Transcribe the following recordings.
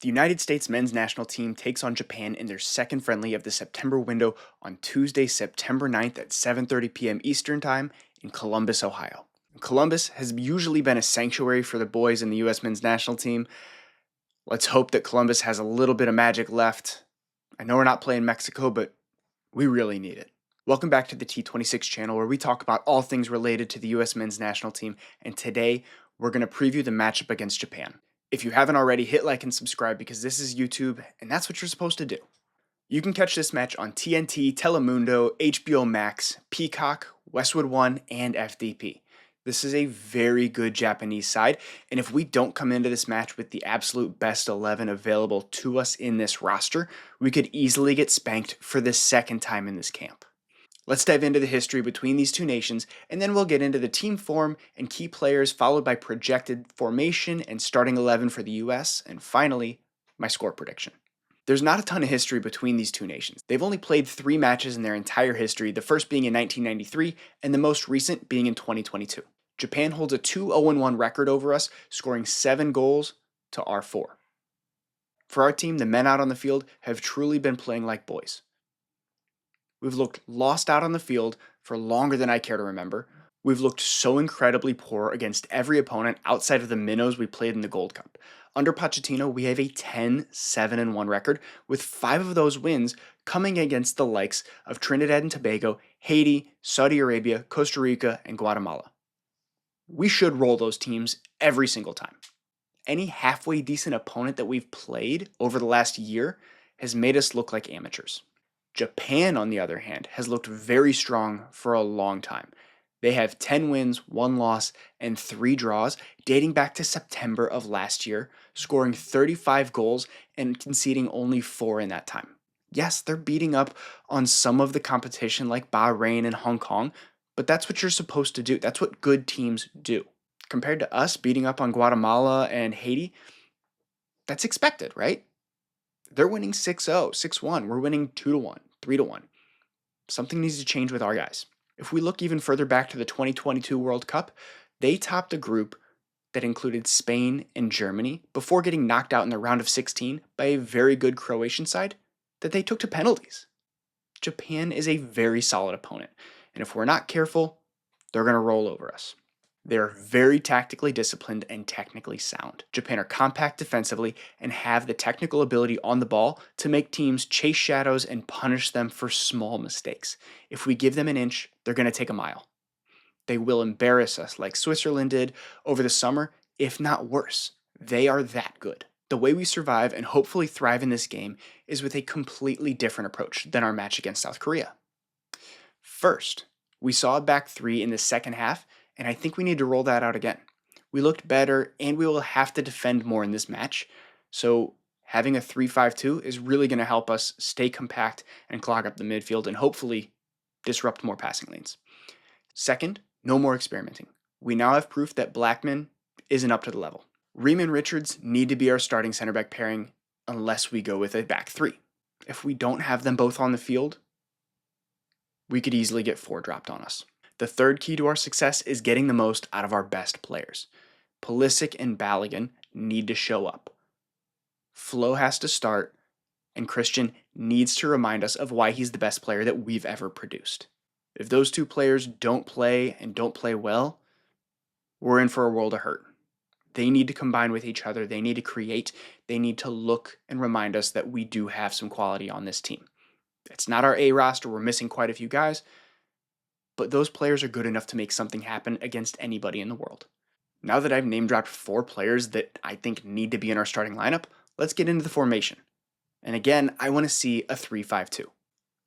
The United States men's national team takes on Japan in their second friendly of the September window on Tuesday, September 9th at 7:30 p.m. Eastern Time in Columbus, Ohio. Columbus has usually been a sanctuary for the boys in the U.S. men's national team. Let's hope that Columbus has a little bit of magic left. I know we're not playing Mexico, but we really need it. Welcome back to the T26 channel, where we talk about all things related to the U.S. men's national team, and today we're going to preview the matchup against Japan. If you haven't already, hit like and subscribe because this is YouTube, and that's what you're supposed to do. You can catch this match on TNT, Telemundo, HBO Max, Peacock, Westwood One, and FDP. This is a very good Japanese side, and if we don't come into this match with the absolute best 11 available to us in this roster, we could easily get spanked for the second time in this camp. Let's dive into the history between these two nations, and then we'll get into the team form and key players, followed by projected formation and starting 11 for the US, and finally, my score prediction. There's not a ton of history between these two nations. They've only played 3 matches in their entire history, the first being in 1993, and the most recent being in 2022. Japan holds a 2-0-1 record over us, scoring 7 goals to our 4. For our team, the men out on the field have truly been playing like boys. We've looked lost out on the field for longer than I care to remember. We've looked so incredibly poor against every opponent outside of the minnows we played in the Gold Cup. Under Pochettino, we have a 10-7-1 record, with 5 of those wins coming against the likes of Trinidad and Tobago, Haiti, Saudi Arabia, Costa Rica, and Guatemala. We should roll those teams every single time. Any halfway decent opponent that we've played over the last year has made us look like amateurs. Japan, on the other hand, has looked very strong for a long time. They have 10 wins, 1 loss, and 3 draws dating back to September of last year, scoring 35 goals and conceding only 4 in that time. Yes, they're beating up on some of the competition like Bahrain and Hong Kong, but that's what you're supposed to do. That's what good teams do. Compared to us beating up on Guatemala and Haiti, that's expected, right? They're winning 6-0, 6-1. We're winning 2-1, 3-1. Something needs to change with our guys. If we look even further back to the 2022 World Cup, they topped a group that included Spain and Germany before getting knocked out in the round of 16 by a very good Croatian side that they took to penalties. Japan is a very solid opponent, and if we're not careful, they're going to roll over us. They are very tactically disciplined and technically sound. Japan are compact defensively and have the technical ability on the ball to make teams chase shadows and punish them for small mistakes. If we give them an inch, they're going to take a mile. They will embarrass us like Switzerland did over the summer, if not worse. They are that good. The way we survive and hopefully thrive in this game is with a completely different approach than our match against South Korea. First, we saw a back 3 in the second half, and I think we need to roll that out again. We looked better, and we will have to defend more in this match. So having a 3-5-2 is really going to help us stay compact and clog up the midfield and hopefully disrupt more passing lanes. Second, no more experimenting. We now have proof that Blackman isn't up to the level. Ream and Richards need to be our starting center back pairing unless we go with a back 3. If we don't have them both on the field, we could easily get 4 dropped on us. The third key to our success is getting the most out of our best players. Pulisic and Balogun need to show up. Flo has to start, and Christian needs to remind us of why he's the best player that we've ever produced. If those 2 players don't play and don't play well, we're in for a world of hurt. They need to combine with each other. They need to create. They need to look and remind us that we do have some quality on this team. It's not our A roster. We're missing quite a few guys, but those players are good enough to make something happen against anybody in the world. Now that I've name-dropped 4 players that I think need to be in our starting lineup, let's get into the formation. And again, I want to see a 3-5-2.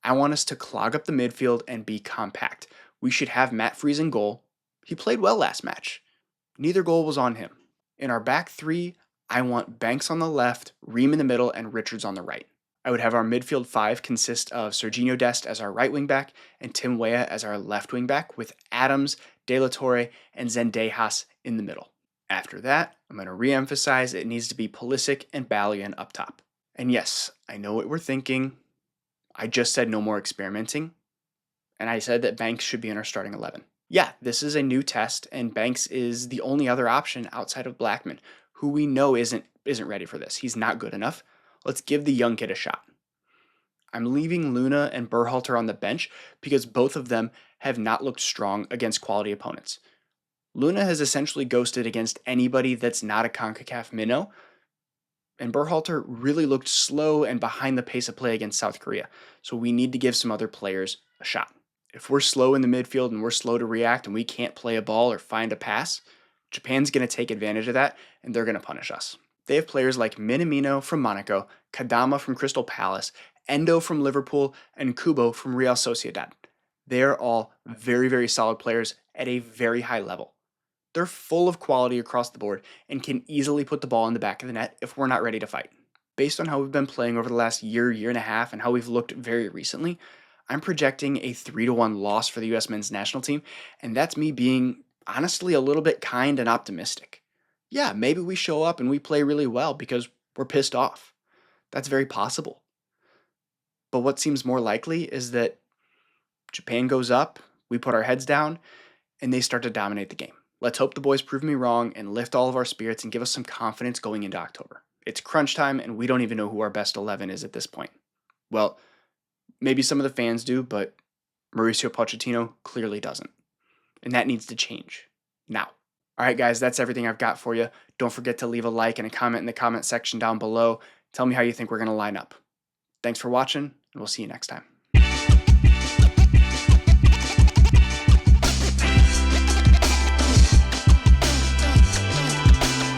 I want us to clog up the midfield and be compact. We should have Matt Freese in goal. He played well last match. Neither goal was on him. In our back 3, I want Banks on the left, Ream in the middle, and Richards on the right. I would have our midfield 5 consist of Serginho Dest as our right wing back and Tim Weah as our left wing back, with Adams, De La Torre, and Zendejas in the middle. After that, I'm going to re-emphasize it needs to be Pulisic and Balogun up top. And yes, I know what we're thinking. I just said no more experimenting, and I said that Banks should be in our starting 11. Yeah, this is a new test, and Banks is the only other option outside of Blackman, who we know isn't isn't ready for this. He's not good enough. Let's give the young kid a shot. I'm leaving Luna and Berhalter on the bench because both of them have not looked strong against quality opponents. Luna has essentially ghosted against anybody that's not a CONCACAF minnow, and Berhalter really looked slow and behind the pace of play against South Korea, so we need to give some other players a shot. If we're slow in the midfield and we're slow to react and we can't play a ball or find a pass, Japan's going to take advantage of that and they're going to punish us. They have players like Minamino from Monaco, Kadama from Crystal Palace, Endo from Liverpool, and Kubo from Real Sociedad. They're all very, very solid players at a very high level. They're full of quality across the board and can easily put the ball in the back of the net if we're not ready to fight. Based on how we've been playing over the last year, year and a half, and how we've looked very recently, I'm projecting a 3-1 loss for the US men's national team, and that's me being honestly a little bit kind and optimistic. Yeah, maybe we show up and we play really well because we're pissed off. That's very possible. But what seems more likely is that Japan goes up, we put our heads down, and they start to dominate the game. Let's hope the boys prove me wrong and lift all of our spirits and give us some confidence going into October. It's crunch time, and we don't even know who our best 11 is at this point. Well, maybe some of the fans do, but Mauricio Pochettino clearly doesn't. And that needs to change now. All right, guys, that's everything I've got for you. Don't forget to leave a like and a comment in the comment section down below. Tell me how you think we're going to line up. Thanks for watching, and we'll see you next time.